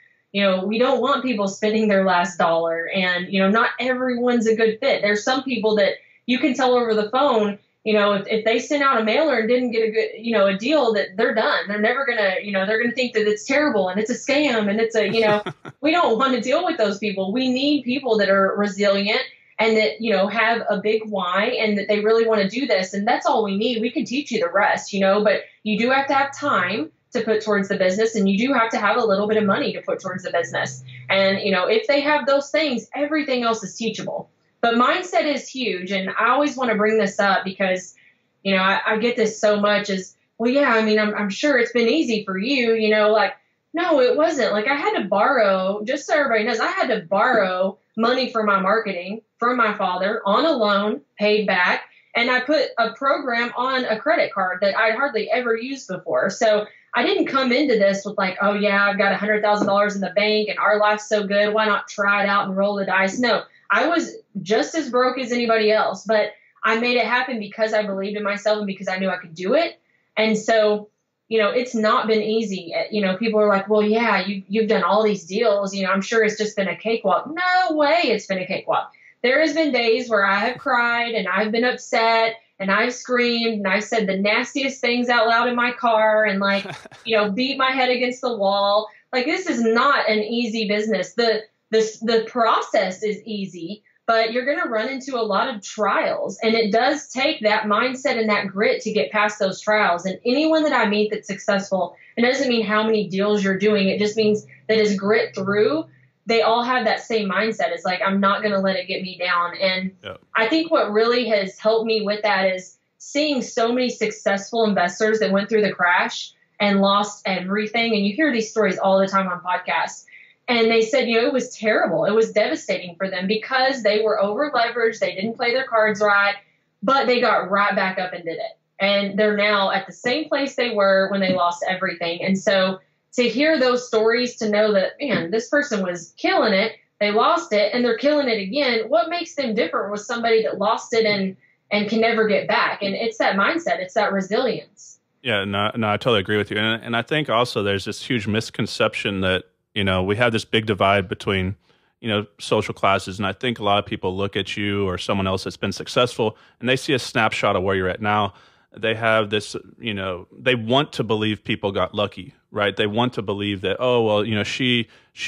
people spending their last dollar, and, not everyone's a good fit. There's some people that you can tell over the phone, if they send out a mailer and didn't get a good, a deal, that they're done. They're never gonna, they're gonna think that it's terrible and it's a scam and it's we don't want to deal with those people. We need people that are resilient and that, have a big why and that they really want to do this. And that's all we need. We can teach you the rest, but you do have to have time to put towards the business, and you do have to have a little bit of money to put towards the business. And, if they have those things, everything else is teachable. But mindset is huge. And I always want to bring this up because, I get this so much as, well, yeah, I mean, I'm sure it's been easy for you, No, it wasn't. Like I had to borrow, just so everybody knows, I had to borrow money for my marketing from my father on a loan, paid back. And I put a program on a credit card that I'd hardly ever used before. So I didn't come into this with like, oh yeah, I've got $100,000 in the bank and our life's so good. Why not try it out and roll the dice? No, I was just as broke as anybody else, but I made it happen because I believed in myself and because I knew I could do it. And so, it's not been easy. People are like, well, yeah, you've done all these deals. I'm sure it's just been a cakewalk. No way it's been a cakewalk. There has been days where I have cried and I've been upset and I've screamed and I've said the nastiest things out loud in my car and beat my head against the wall. Like, this is not an easy business. The process is easy, but you're going to run into a lot of trials, and it does take that mindset and that grit to get past those trials. And anyone that I meet that's successful, it doesn't mean how many deals you're doing. It just means that as grit through, they all have that same mindset. It's like, I'm not going to let it get me down. And I think what really has helped me with that is seeing so many successful investors that went through the crash and lost everything. And you hear these stories all the time on podcasts. And they said, it was terrible. It was devastating for them because they were over leveraged. They didn't play their cards right, but they got right back up and did it. And they're now at the same place they were when they lost everything. And so to hear those stories, to know that, man, this person was killing it, they lost it, and they're killing it again. What makes them different was somebody that lost it and can never get back. And it's that mindset. It's that resilience. Yeah, no, I totally agree with you. And I think also there's this huge misconception that, we have this big divide between, social classes. And I think a lot of people look at you or someone else that's been successful and they see a snapshot of where you're at now. They have this, they want to believe people got lucky, right? They want to believe that, oh, well, she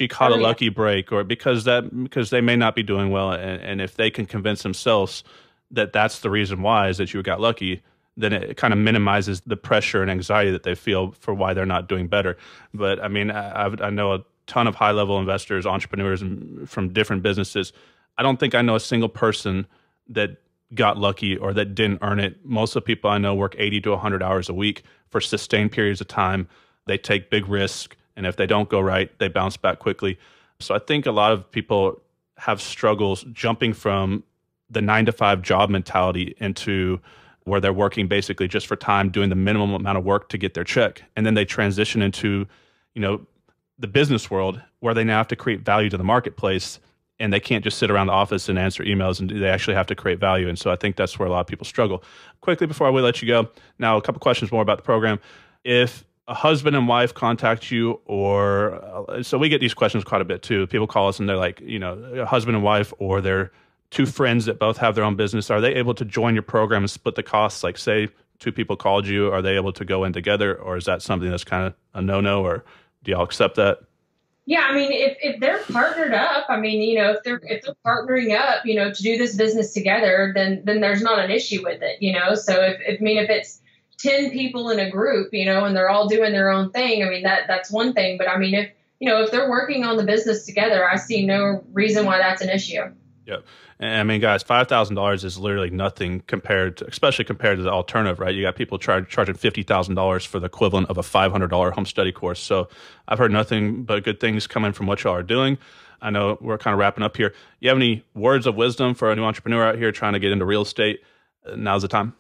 caught a lucky break, or because they may not be doing well. And if they can convince themselves that that's the reason why, is that you got lucky, then it kind of minimizes the pressure and anxiety that they feel for why they're not doing better. But I mean, I know a ton of high-level investors, entrepreneurs from different businesses. I don't think I know a single person that got lucky or that didn't earn it. Most of the people I know work 80 to 100 hours a week for sustained periods of time. They take big risks, and if they don't go right, they bounce back quickly. So I think a lot of people have struggles jumping from the 9-to-5 job mentality into where they're working basically just for time, doing the minimum amount of work to get their check. And then they transition into, the business world where they now have to create value to the marketplace, and they can't just sit around the office and answer emails, and they actually have to create value. And so I think that's where a lot of people struggle. Quickly, before I will let you go, now a couple questions more about the program. If a husband and wife contact you, so we get these questions quite a bit too. People call us and they're like, a husband and wife, or they're two friends that both have their own business. Are they able to join your program and split the costs? Like, say two people called you, are they able to go in together, or is that something that's kind of a no-no, or do y'all accept that? Yeah, I mean, if they're partnered up, I mean, if they're partnering up, to do this business together, then there's not an issue with it, So if it's 10 people in a group, and they're all doing their own thing, I mean, that's one thing. But I mean, if they're working on the business together, I see no reason why that's an issue. Yep. And I mean, guys, $5,000 is literally nothing especially compared to the alternative, right? You got people charging $50,000 for the equivalent of a $500 home study course. So I've heard nothing but good things coming from what y'all are doing. I know we're kind of wrapping up here. You have any words of wisdom for a new entrepreneur out here trying to get into real estate? Now's the time.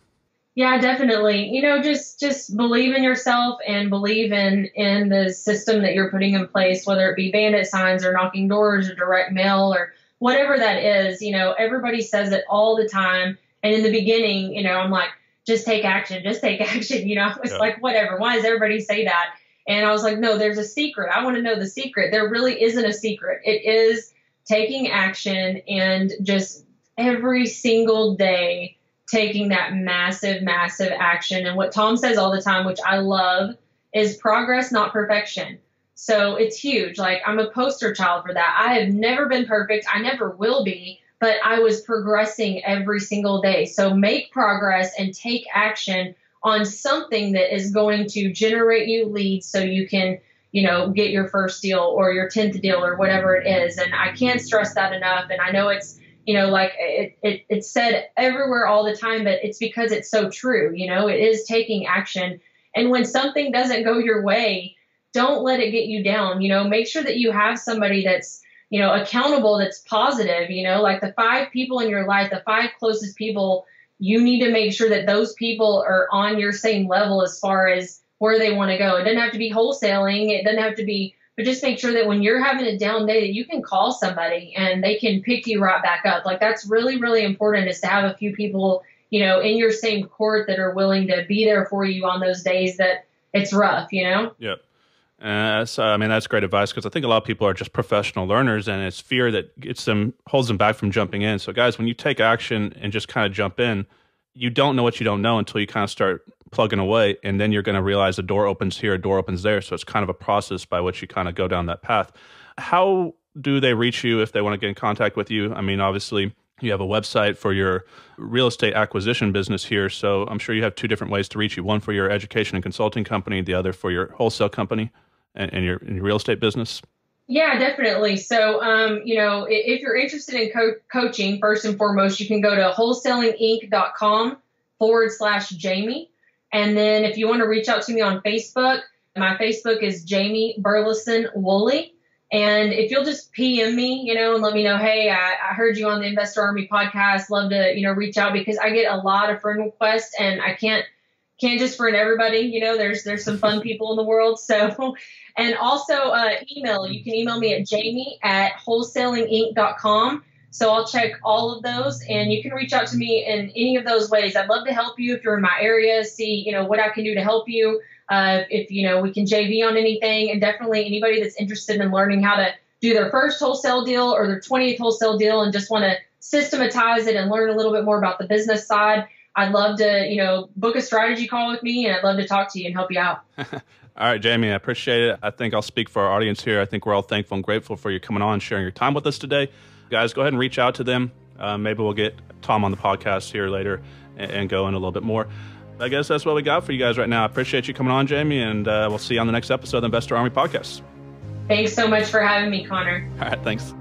Yeah, definitely. Just believe in yourself and believe in the system that you're putting in place, whether it be bandit signs or knocking doors or direct mail or whatever that is. Everybody says it all the time. And in the beginning, I'm like, just take action, It's like, whatever. Why does everybody say that? And I was like, no, there's a secret. I want to know the secret. There really isn't a secret. It is taking action and just every single day taking that massive, massive action. And what Tom says all the time, which I love, is progress, not perfection. So it's huge. Like, I'm a poster child for that. I have never been perfect. I never will be, but I was progressing every single day. So make progress and take action on something that is going to generate you leads so you can, get your first deal or your 10th deal or whatever it is. And I can't stress that enough. And I know it's, it's said everywhere all the time, but it's because it's so true. It is taking action. And when something doesn't go your way, don't let it get you down. Make sure that you have somebody that's, accountable, that's positive, like the 5 people in your life, the 5 closest people, you need to make sure that those people are on your same level as far as where they want to go. It doesn't have to be wholesaling. It doesn't have to be, but just make sure that when you're having a down day that you can call somebody and they can pick you right back up. Like that's really, really important, is to have a few people, in your same court that are willing to be there for you on those days that it's rough, Yep. That's great advice, because I think a lot of people are just professional learners, and it's fear that holds them back from jumping in. So guys, when you take action and just kind of jump in, you don't know what you don't know until you kind of start plugging away, and then you're going to realize a door opens here, a door opens there. So it's kind of a process by which you kind of go down that path. How do they reach you if they want to get in contact with you? I mean, obviously you have a website for your real estate acquisition business here. So I'm sure you have 2 different ways to reach you. One for your education and consulting company, the other for your wholesale company and your real estate business. Yeah, definitely. So, if you're interested in coaching, first and foremost, you can go to wholesalinginc.com/Jamie. And then if you want to reach out to me on Facebook, my Facebook is Jamie Burleson Woolley. And if you'll just PM me, and let me know, hey, I heard you on the Investor Army podcast. Love to, reach out, because I get a lot of friend requests, and I can't just friend everybody. There's some fun people in the world. So, and also email. You can email me at jamie@wholesalinginc.com. So I'll check all of those, and you can reach out to me in any of those ways. I'd love to help you if you're in my area, see, what I can do to help you. If, we can JV on anything, and definitely anybody that's interested in learning how to do their first wholesale deal or their 20th wholesale deal and just want to systematize it and learn a little bit more about the business side, I'd love to, book a strategy call with me, and I'd love to talk to you and help you out. All right, Jamie, I appreciate it. I think I'll speak for our audience here. I think we're all thankful and grateful for you coming on and sharing your time with us today. Guys, go ahead and reach out to them. Maybe we'll get Tom on the podcast here later and go in a little bit more. I guess that's what we got for you guys right now. I appreciate you coming on, Jamie, and we'll see you on the next episode of the Investor Army Podcast. Thanks so much for having me, Connor. All right, thanks.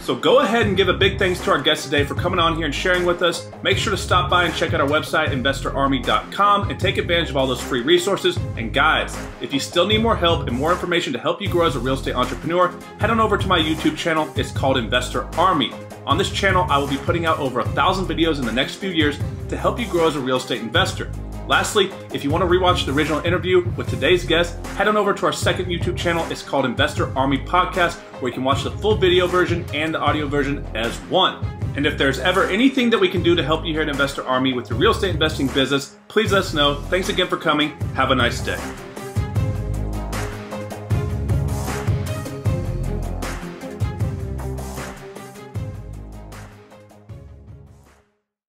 So go ahead and give a big thanks to our guest today for coming on here and sharing with us. Make sure to stop by and check out our website, investorarmy.com, and take advantage of all those free resources. And guys, if you still need more help and more information to help you grow as a real estate entrepreneur, head on over to my YouTube channel. It's called Investor Army. On this channel, I will be putting out over 1,000 videos in the next few years to help you grow as a real estate investor. Lastly, if you want to rewatch the original interview with today's guest, head on over to our second YouTube channel. It's called Investor Army Podcast, where you can watch the full video version and the audio version as one. And if there's ever anything that we can do to help you here at Investor Army with your real estate investing business, please let us know. Thanks again for coming. Have a nice day.